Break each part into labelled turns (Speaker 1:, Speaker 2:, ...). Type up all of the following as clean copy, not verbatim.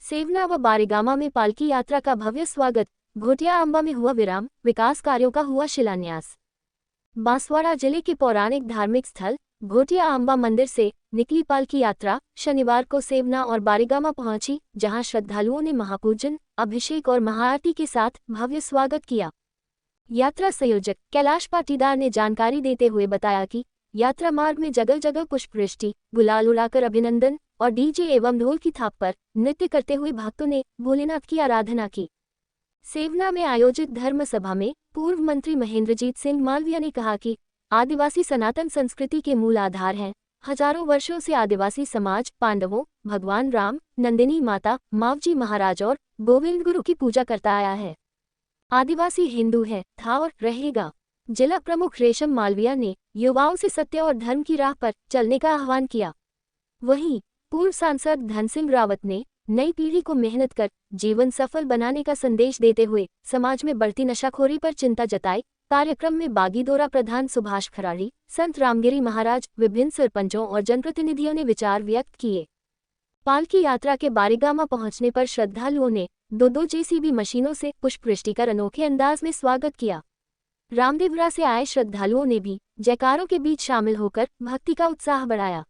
Speaker 1: सेवना व बारेगामा में पालकी यात्रा का भव्य स्वागत। घोटिया आंबा में हुआ विराम, विकास कार्यों का हुआ शिलान्यास। बांसवाड़ा जिले के पौराणिक धार्मिक स्थल घोटिया आंबा मंदिर से निकली पालकी यात्रा शनिवार को सेवना और बारेगामा पहुंची, जहां श्रद्धालुओं ने महापूजन, अभिषेक और महाआरती के साथ भव्य स्वागत किया। यात्रा संयोजक कैलाश पाटीदार ने जानकारी देते हुए बताया कि यात्रा मार्ग में जगह जगह पुष्पवृष्टि, गुलाल उड़ाकर अभिनंदन और डीजे एवं ढोल की थाप पर नृत्य करते हुए भक्तों ने भोलेनाथ की आराधना की। सेवना में आयोजित धर्म सभा में पूर्व मंत्री महेंद्रजीत सिंह मालविया ने कहा कि आदिवासी सनातन संस्कृति के मूल आधार हैं। हजारों वर्षों से आदिवासी समाज पांडवों, भगवान राम, नंदिनी माता, मावजी महाराज और गोविंद गुरु की पूजा करता आया है। आदिवासी हिंदू है, था और रहेगा। जिला प्रमुख रेशम मालविया ने युवाओं से सत्य और धर्म की राह पर चलने का आह्वान किया। वहीं पूर्व सांसद धन सिंह रावत ने नई पीढ़ी को मेहनत कर जीवन सफल बनाने का संदेश देते हुए समाज में बढ़ती नशाखोरी पर चिंता जताई। कार्यक्रम में बागीदोरा प्रधान सुभाष खराड़ी, संत रामगिरी महाराज, विभिन्न सरपंचों और जनप्रतिनिधियों ने विचार व्यक्त किए। पालकी यात्रा के बारेगामा पहुंचने पर श्रद्धालुओं ने दो जेसीबी मशीनों से पुष्पवृष्टि कर अनोखे अंदाज में स्वागत किया। रामदेवरा से आए श्रद्धालुओं ने भी जयकारों के बीच शामिल होकर भक्ति का उत्साह बढ़ाया।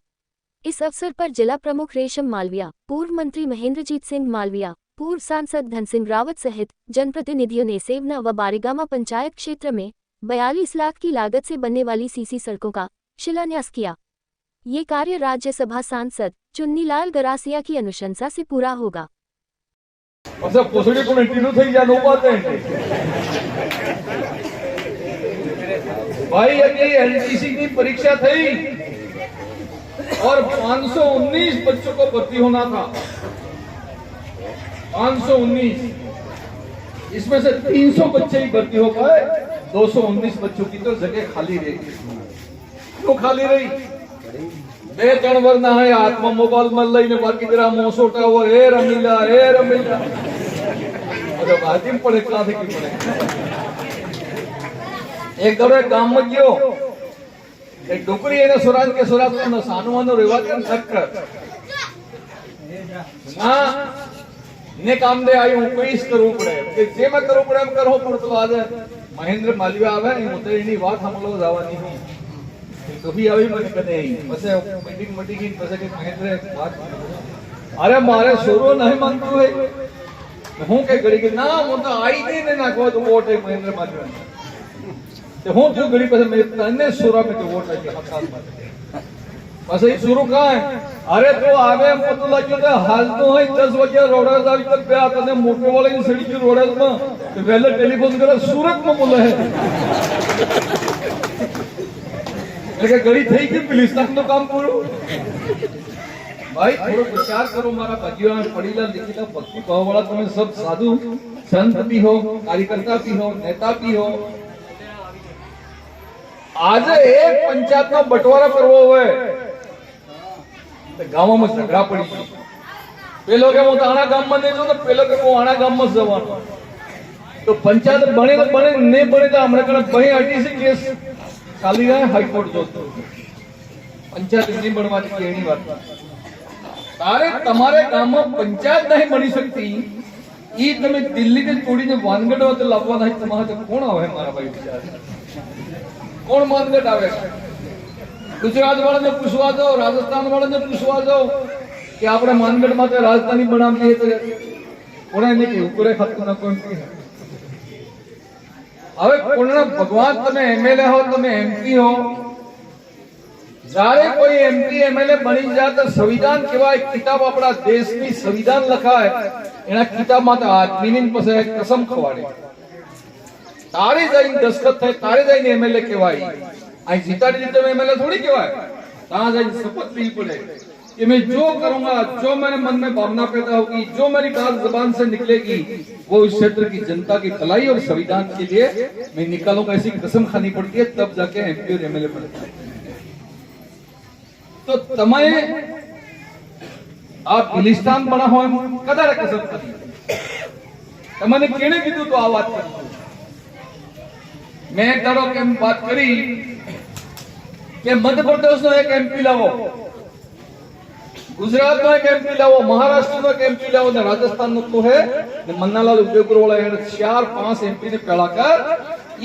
Speaker 1: इस अवसर पर जिला प्रमुख रेशम मालविया, पूर्व मंत्री महेंद्रजीत सिंह मालविया, पूर्व सांसद धन सिंह रावत सहित जनप्रतिनिधियों ने सेवना व बारेगामा पंचायत क्षेत्र में 42 लाख की लागत से बनने वाली सीसी सड़कों का शिलान्यास किया। ये कार्य राज्यसभा सांसद चुन्नीलाल गरासिया की अनुशंसा से पूरा होगा।
Speaker 2: भाई अभी एलटीसी की परीक्षा थी और 519 बच्चों को भर्ती होना था। 519, इसमें से 300 बच्चे ही भर्ती हो पाए। 219 बच्चों की तो जगह खाली रही। क्यों खाली रही? बे त्रण वर्ना है आत्मा मोबाइल मल लई ने बाकी जरा मोसोटा वो ए रमीला। अरे बाती में पड़े कहां की पड़े। एक दौड़े गाम में गयो, एक डोकरी एने सुराज के सुराज में सानुवानो रिवाज कर सक्कर ना ने काम दे आई हूं कोई इस करू पड़े कि जे मैं करू पड़े हम करो पड़तो आज महेंद्र मालविया आवे ने मुते एनी बात हम लोग जावानी नहीं तो भी अभी मन कने आई बसे मीटिंग की बसे के महेंद्र बात अरे मारे शुरू नहीं मानतो है हूं के गड़ी के ना वो तो आई दे ना को तो वोट है महेंद्र मालविया तो हूं जो गड़ी पे मैं तने सुरा में तो वोट है हकाल में बस ये शुरू कहां है। अरे तो आवे पतो लग्यो तो हाल तो है 10 बजे रोड़ा जावी तक पे आता ने मोटे वाले की सड़ी की रोड़ा में तो पहले टेलीफोन करा सूरत में बोले है लेकिन गड़ी थई कि पुलिस तक तो काम करो। भाई थोड़ा विचार करो, मारा भाइयों में पढ़ीला लिखीला भक्ति भाव वाला तुम्हें सब साधु संत भी हो, कार्यकर्ता भी हो, नेता भी हो। आज एक पंचायत नो बंटवारा करवो होवे तो गांव में झगड़ा पड़ी पेलो के वो आना गाम में नहीं तो पेलो के वो आना गाम में जवानो तो पंचायत बने तो बने नहीं बने तो हमने कहा वही हटी से केस चाली रहा है हाई कोर्ट जो पंचायत नहीं बनवाती की एनी बात तारे तुम्हारे गांव में पंचायत नहीं बनी सकती ई तमे दिल्ली के तोड़ी ने वानगढ़ होते लाभवा नहीं तुम्हारा तो कौन आवे मारा भाई विचार कौन मानगढ़ आवे? गुजरात वाले ने पूछवा दो, राजस्थान वाले ने पूछवा दो कि आपने मानगढ़ माते राजधानी बना दी तो कोने नहीं की ऊपरे खत ना कोई હવે કોણના ભગવાન તમે એમએલએ હો તમે એમપી હો જ્યારે કોઈ એમપી એમએલએ બની જાય તો સંવિધાન કહેવાય કિતાબ આપણા દેશની સંવિધાન લખાય એના કિતાબમાં તો આદમીની પાસે કસમ ખવાડે તારે જઈને દસ્તખત થાય તારે જઈને એમએલએ કહેવાય આ જીતાડી રીતે એમએલએ થોડી કહેવાય ત્યાં જઈને શપથ લેવી પડે कि मैं जो करूंगा जो मेरे मन में भावना पैदा होगी जो मेरी बात जुबान से निकलेगी वो इस क्षेत्र की जनता की भलाई और संविधान के लिए मैं निकालूंगा। ऐसी कसम खानी पड़ती है तब जाके एमपी और एमएलए बनते हैं। तो तमय आप गिलिस्तान बना हो कदार कसम खानी तमने केने कीधु तो आ बात करी मैं करो के बात करी कि मध्य प्रदेश नो एक एमपी लावो गुजरात નો એક એમપી લાવો, મહારાષ્ટ્ર નો એક એમપી લાવો ને રાજસ્થાન નો તો હે ને મન્નાલાલ ઉદયપુર वाला એને 4-5 એમપી ને પેલા કર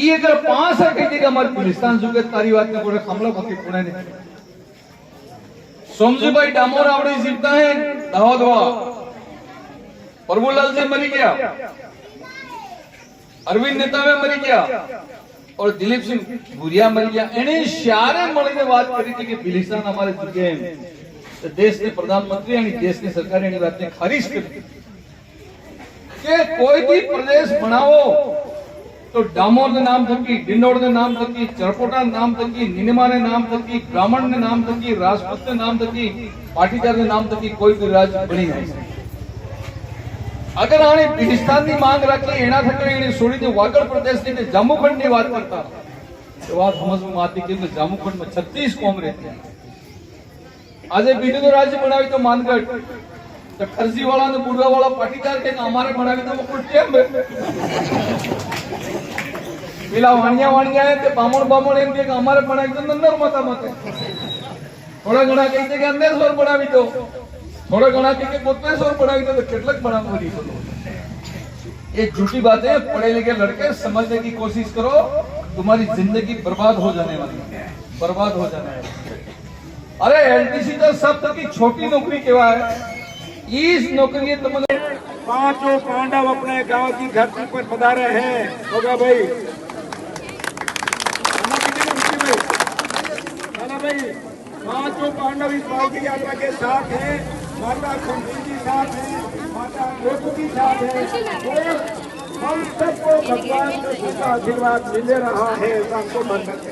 Speaker 2: ઈ અગર 5 है कह देगा हमारे गुलिस्तान जुगे तारी बात ने पूरे हमला बाकी पुणे ने सोमजीभाई डामोर आवड़ी जीतता है दाहोदवा, प्रभुलाल से मरी गया, अरविंद नेता में मरी गया और दिलीप सिंह भूरिया मरी गया। एने सारे મળીને વાત કરી હતી કે બિલિસ્તાન અમારે જગ્યાએ तो देश के प्रधानमंत्री यानी देश की सरकार यानी बात ने खारिज कर दी कि कोई भी प्रदेश बनाओ तो डामोर ने नाम थकी, डिंडोर ने नाम थकी, चरपोटा ने नाम थकी, निनिमा ने नाम थकी, ब्राह्मण ने नाम थकी, राजपूत ने नाम थकी, पाटीदार ने नाम थकी, कोई भी राज्य बनी नहीं सकती। अगर आने बिलिस्तान की मांग रखी एना थके एने छोड़ीने वागड़ प्रदेश ने जामुखंड की बात करता तो बात समझ में आती कि जामुखंड में 36 कौम रहती है। आज बीजू राज्य बनावी तो मानगढ़ तो खरसी वाला ने बुढ़वा वाला पाटीदार के हमारे बनावी तो मुकुट केम पेला वाणिया वाणिया है ते बामण बामण एम के हमारे बनावी तो नंदर मता मते थोड़ा घणा कहते के अंदर स्वर बनावी तो थोड़ा घणा के कोतवेश्वर बनावी तो કેટલક બનાવવાની તો ये झूठी बातें पढ़े लिखे लड़के समझने की कोशिश करो, तुम्हारी जिंदगी बर्बाद हो जाने वाली है, बर्बाद हो जाने वाली है। अरे एलटीसी तो सब तक की छोटी नौकरी केवा है, इस नौकरी तुमने
Speaker 3: 5 पांडव अपने गांव की धरती पर पधारे हैं। होगा भाई भाई 5 पांडव इस पालकी यात्रा के साथ हैं। माता कुंती जी साथ हैं, माता गोपू जी साथ हैं और हम सबको भगवान कृष्ण का आशीर्वाद मिल रहा है। सबको मन करते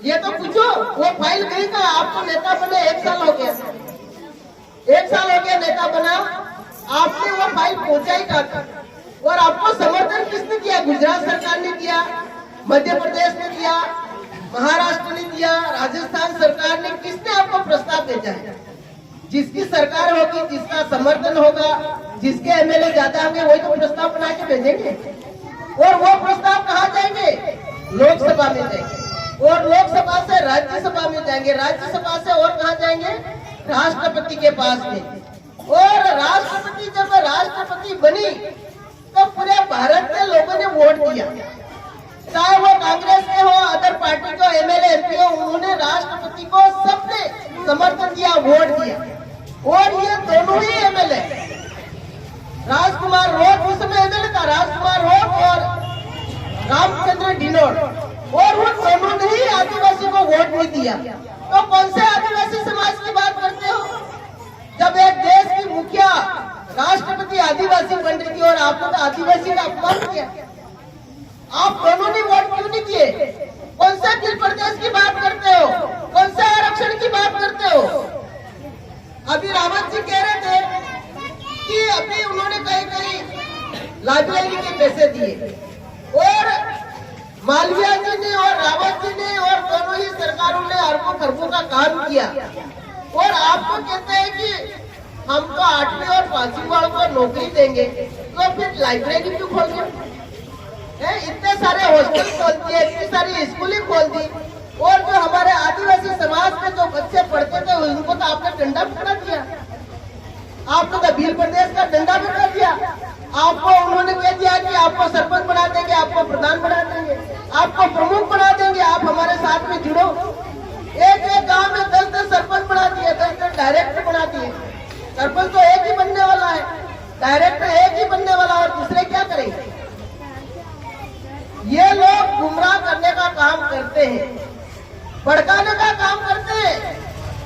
Speaker 4: ये तो पूछो वो फाइल गई का आपको नेता बने 1 साल हो गया, 1 साल हो गया नेता बना, आपने वो फाइल पहुंचाई कहा और आपको समर्थन किसने किया? गुजरात सरकार ने किया, मध्य प्रदेश ने किया, महाराष्ट्र ने किया, राजस्थान सरकार ने, किसने आपको प्रस्ताव भेजा है? जिसकी सरकार होगी, जिसका समर्थन होगा, जिसके एमएलए ज्यादा होंगे वही तो प्रस्ताव बना के भेजेंगे और वो प्रस्ताव कहाँ जाएंगे? लोकसभा में जाएंगे और लोकसभा से राज्यसभा में जाएंगे, राज्यसभा से और कहाँ जाएंगे? राष्ट्रपति के पास में। और राष्ट्रपति जब राष्ट्रपति बनी तो पूरे भारत के लोगों ने वोट दिया, चाहे वो कांग्रेस के हो, अदर पार्टी को एमएलए एमपी हो, उन्होंने राष्ट्रपति को सबने समर्थन दिया, वोट दिया। और ये दोनों ही एमएलए, राजकुमार रोड उस समय एमएलए था, राजकुमार रोड और रामचंद्र डिनोर, और उन दोनों ने ही आदिवासी को वोट नहीं दिया। तो कौन से आदिवासी समाज की बात करते हो? जब एक देश की मुखिया राष्ट्रपति आदिवासी बन रही थी और आपने तो आदिवासी का अपमान किया। आप दोनों ने वोट क्यों नहीं किए? कौन से बिल प्रदेश की बात करते हो? कौन से आरक्षण की बात करते हो? अभी रावत जी कह रहे थे कि अभी उन्होंने कहीं कहीं लाइब्रेरी के पैसे दिए, और मालविया जी ने और रावत जी ने और दोनों ही सरकारों ने अरबों खरबों का काम किया, और आपको कहते हैं कि हम तो 8वीं और 5वीं वालों को नौकरी देंगे, तो फिर लाइब्रेरी क्यों खोल दिया? इतने सारे हॉस्टल खोल दिए, इतनी सारी स्कूलें खोल दी, और जो हमारे आदिवासी समाज में जो बच्चे पढ़ते थे उनको तो आपने डंडा पकड़ा दिया, आपने तो भील प्रदेश का डंडा पकड़ा दिया। आपको उन्होंने कह दिया कि आपको सरपंच बना देंगे, आपको प्रधान बना देंगे, आपको प्रमुख बना देंगे, आप हमारे साथ में जुड़ो। एक एक गांव में 10-10 सरपंच बना दिए, 10-10 डायरेक्टर बना दिए। सरपंच तो एक ही बनने वाला है, डायरेक्टर एक ही बनने वाला, और दूसरे क्या करेंगे? ये लोग गुमराह करने का काम करते हैं, भड़काने का काम करते हैं।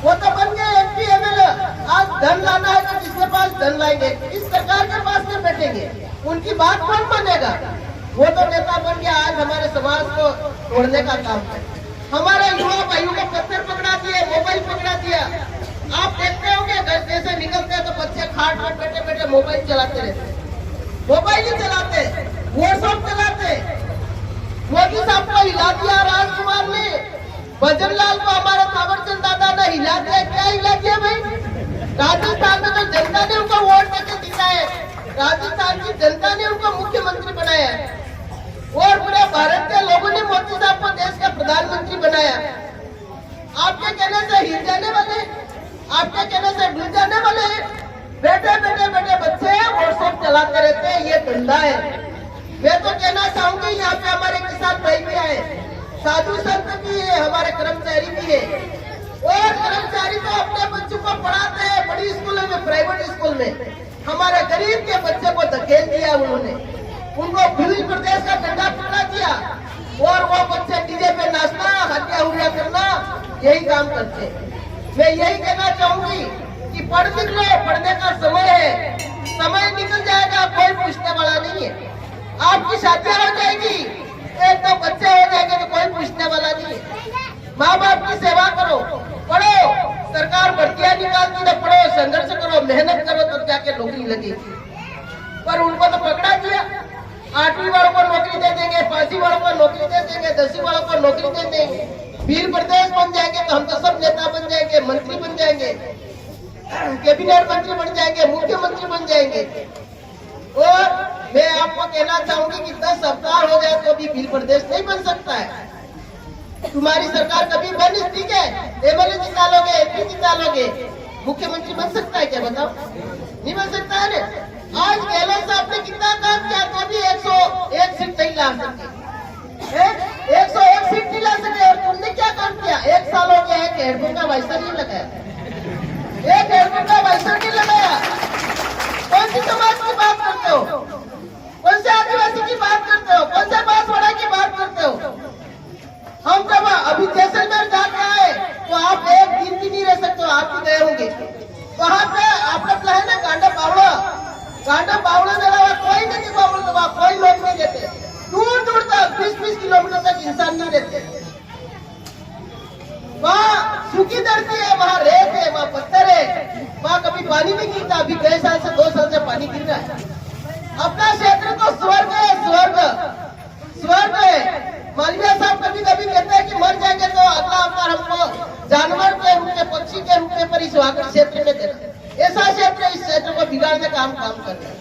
Speaker 4: वो तो बन गए एमपी एमएलए, आज धन लाना है तो जिसके पास धन लाएंगे, इस सरकार के पास में बैठेंगे, उनकी बात कौन मानेगा? वो तो नेता बन गया, आज हमारे समाज को तोड़ने का काम है। हमारे युवा भाइयों को पत्थर पकड़ा दिए, मोबाइल पकड़ा दिया। आप देखते होंगे घर जैसे निकलते हैं तो बच्चे खाट में बैठे बैठे मोबाइल चलाते रहते, मोबाइल ही चलाते, व्हाट्सएप चलाते। मोदी साहब को हिला दिया राजकुमार ने, भजन लाल को हमारे थावरचंद दादा ने हिला दिया। क्या हिला दिया भाई? राजस्थान में तो जनता ने उनको वोट देके जिताया, राजस्थान की जनता ने उनको मुख्यमंत्री बनाया, और पूरे भारत के लोगों ने मोदी साहब को देश का प्रधानमंत्री बनाया। आपके कहने से हिल जाने वाले, आपके कहने से डूब जाने वाले बैठे बैठे बैठे बच्चे व्हाट्सएप चलाते रहते हैं, ये धंधा है। मैं तो कहना चाहूंगी, यहाँ पे हमारे किसान भाई भी आए, साधु संत भी है, हमारे कर्मचारी भी है, और कर्मचारी तो अपने बच्चों को पढ़ाते हैं बड़ी स्कूलों में, प्राइवेट स्कूल में। हमारे गरीब के बच्चे को धकेल दिया उन्होंने, उनको भील प्रदेश का डंडा पकड़ा दिया, और वो बच्चे डीजे पे नाचना, हत्या हुआ करना, यही काम करते हैं। मैं यही कहना चाहूंगी कि पढ़ लिख लो, पढ़ने का समय है, समय निकल जाएगा, कोई पूछने वाला नहीं है। आपकी शादियां हो जाएगी, एक तो बच्चे हो जाएंगे तो कोई पूछने वाला नहीं है। माँ बाप की सेवा करो, पढ़ो, सरकार भर्तियां निकालती है, पढ़ो, संघर्ष करो, मेहनत करो, तब जाके नौकरी लगेगी। पर उनको तो पकड़ा दिया, 8वीं वालों को नौकरी दे देंगे, 5वीं वालों को नौकरी दे देंगे, 10वीं वालों को नौकरी दे देंगे, भील प्रदेश बन जाएंगे तो हम तो सब नेता बन जाएंगे, मंत्री बन जाएंगे, कैबिनेट मंत्री बन जाएंगे, मुख्यमंत्री बन जाएंगे। और मैं आपको कहना चाहूंगी कि 10 अवतार हो जाए तो भी भील प्रदेश नहीं बन सकता है। तुम्हारी सरकार कभी बनी, ठीक है, एमएलए जिता लोगे, एमपी जिता लोगे, मुख्यमंत्री बन सकता है क्या? बताओ, नहीं बन सकता है ना। आज गहलोत साहब ने कितना काम किया तो भी 101 सीट नहीं ला सके, 101 सीट नहीं ला सके। और तुमने क्या काम किया? 1 साल हो गया, एक हेडपंप का वाइसर नहीं लगाया, एक हेडपंप का वाइसर नहीं लगाया। कौन सी समाज की बात करते हो? कौन से आदिवासी की बात करते हो? कौन से बांसवाड़ा की बात करते हो? हम जब अभी जैसलमेर जाके आए तो आप एक दिन भी नहीं रह सकते हो, आप भी गए होंगे। वहां पे आपने है ना गांडा बावड़ा मेला, कोई नहीं बावड़ा, तो वहाँ कोई लोग नहीं रहते, दूर दूर तक 20-20 किलोमीटर तक इंसान नहीं रहते। वहाँ सूखी धरती है, वहाँ रेत है, वहाँ पत्थर है, वहाँ कभी पानी नहीं गिरता। अभी कई साल से 2 साल से पानी गिर रहा है। अपना क्षेत्र तो स्वर्ग है, स्वर्ग है। मालविया साहब कभी कभी कहते हैं कि मर जाएंगे तो अगला अवतार हमको जानवर के रूप में, पक्षी के रूप में पर इस वागड़ क्षेत्र में देना। ऐसा क्षेत्र इस क्षेत्र को बिगाड़ने का काम कर रहे हैं।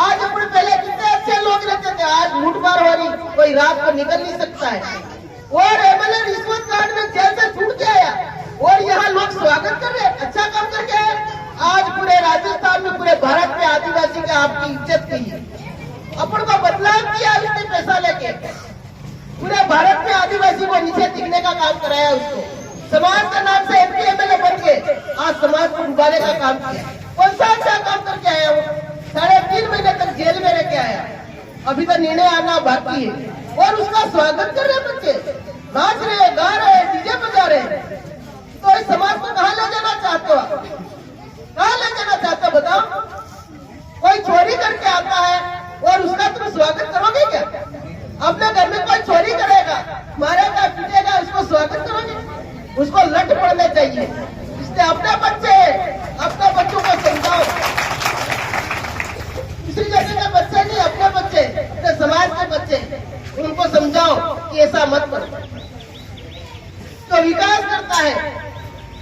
Speaker 4: आज अपने पहले कितने अच्छे लोग रहते थे, आज लूटमार हो रही, कोई रात को निकल नहीं सकता है। और एमएलए रिश्वत कांड में जेल से छूट के आया, और यहाँ लोग स्वागत कर रहे हैं, अच्छा काम करके आए। आज पूरे राजस्थान में, पूरे भारत में आदिवासी का आपकी इज्जत की है, अपन को बदलाव किया उसने पैसा लेके, पूरे भारत में आदिवासी को नीचे दिखने का काम कराया उसको, समाज के नाम से एमपी एमएलए बन के आज समाज को डुबाने का काम किया। कौन सा अच्छा काम करके आया वो? 3.5 महीने तक जेल में रह के आया, अभी तो निर्णय आना बाकी है, और उसका स्वागत कर रहे बच्चे, नाच रहे, गा रहे, डीजे बजा रहे। तो इस समाज को कहाँ ले जाना चाहते हो? कहाँ ले जाना चाहते हो बताओ? कोई चोरी करके आता है और उसका तुम स्वागत करोगे क्या? अपने चाहिए। इसलिए अपने बच्चे, अपने बच्चों को समझाओ, किसी जगह के बच्चे नहीं, अपने बच्चे, अपने समाज के बच्चे, उनको समझाओ कि ऐसा मत करो। तो विकास करता है,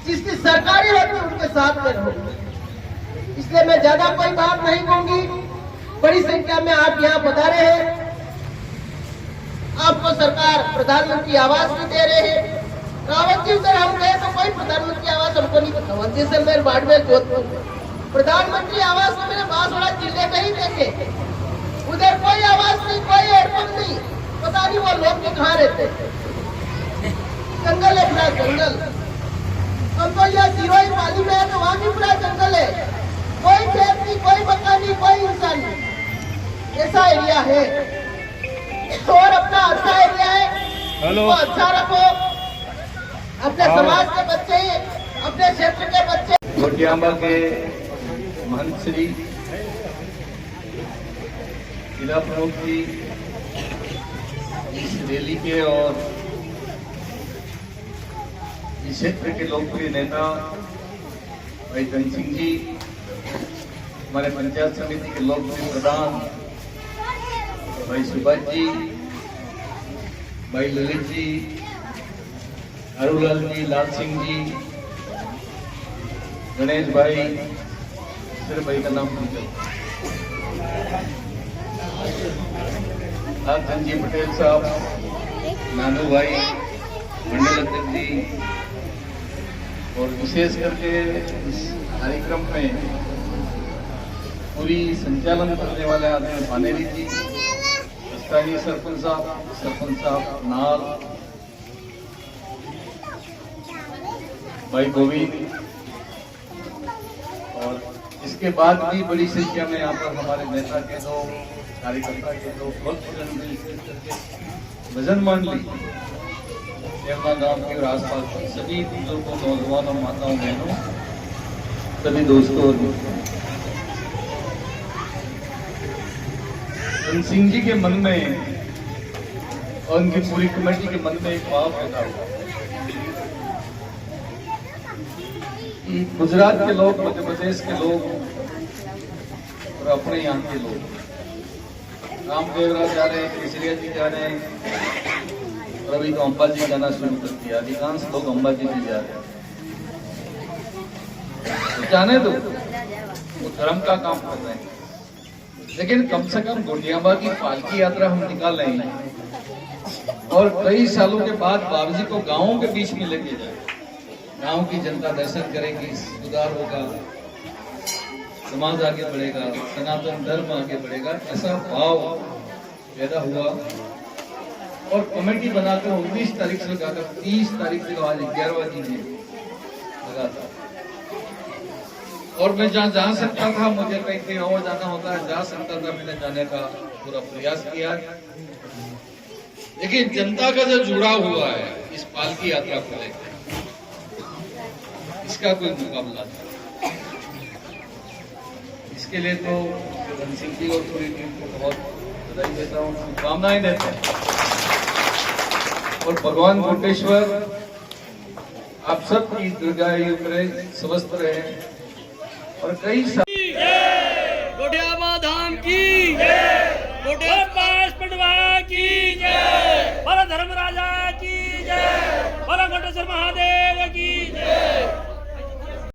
Speaker 4: जिसकी सरकारी होती है उनके साथ में रहो। इसलिए मैं ज्यादा कोई बात नहीं कहूंगी। बड़ी संख्या में आप यहाँ पधारे हैं। आपको सरकार प्रधानमंत्री आवास भी दे रहे हैं। रावत जी उधर हम गए तो कोई प्रधानमंत्री आवास हमको नहीं पता। जैसलमेर, बाड़मेर, जोधपुर प्रधानमंत्री आवास में मैंने बांसवाड़ा जिले में ही देखे। उधर कोई आवास नहीं, कोई एयरपोर्ट नहीं, पता नहीं वो लोग भी कहाँ रहते। जंगल है, पूरा जंगल। हम तो यहाँ सिरोही पाली में है तो वहाँ भी पूरा जंगल है, कोई खेत नहीं, कोई मकान नहीं, कोई इंसान नहीं। ऐसा एरिया है और अपना अच्छा एरिया है, तो अच्छा रखो। अपने समाज के बच्चे, अपने क्षेत्र के बच्चे।
Speaker 2: घोटिया आंबा के महंत श्री जिला प्रमुख जी, इस रैली के और इस क्षेत्र के लोकप्रिय नेता भाई धन सिंह जी, हमारे पंचायत समिति के लोकप्रिय प्रधान भाई सुभाष जी, भाई ललित जी, अरुलाल जी, लाल सिंह जी, गणेश भाई, सिर भाई का नाम पूछो, धन जी पटेल साहब, नानू भाई, मंडल अध्यक्ष जी, और विशेष करके इस कार्यक्रम में पूरी संचालन करने वाले आदमी पानेरी जी, स्थानीय सरपंच साहब नाल, भाई गोविंद, और इसके बाद भी बड़ी संख्या में यहाँ पर हमारे नेता के लोग, कार्यकर्ता के लोग, भजन मंडली देवना गांव के और आसपास के सभी बुजुर्गों, नौजवानों, माताओं, बहनों, सभी दोस्तों और धन सिंह जी के मन में और उनकी पूरी कमेटी के मन में एक भाव पैदा हुआ कि गुजरात के लोग, मध्य प्रदेश के लोग और अपने यहाँ के लोग रामदेव राज जा रहे हैं, केसरिया जी जा रहे हैं, और अभी तो अंबा जी जाना शुरू कर दिया। अधिकांश लोग अंबा जी भी जा रहे हैं। तो जाने दो, वो धर्म का काम कर रहे हैं, लेकिन कम से कम घोटियाबा की पालकी यात्रा हम निकाल रहे हैं और कई सालों के बाद बाबू जी को गांवों के बीच में लेके जाए। गांव की जनता दर्शन करेगी, सुधार होगा, समाज आगे बढ़ेगा, सनातन धर्म आगे बढ़ेगा, ऐसा भाव पैदा हुआ। और कमेटी बनाकर 19 तारीख से लगाकर 30 तारीख से आज 11वां दिन लगा था। और मैं जहाँ जा सकता था, मुझे कहीं और जाना होता है, जा सकता था, मैंने जाने का पूरा प्रयास किया। लेकिन जनता का जो जुड़ाव हुआ है इस पालकी यात्रा को लेकर, इसका कोई मुकाबला था। इसके लिए तो धन सिंह जी और पूरी टीम को बहुत बधाई देता हूँ, शुभकामनाएं देता हूँ। और भगवान कोटेश्वर आप सबकी दीर्घायु करे, स्वस्थ रहे और कई
Speaker 5: घोटियाबा धाम की जय, घोटियाबा पटवा की जय, बोलो धर्मराजा की जय, बोलो कोटेश्वर महादेव की जय।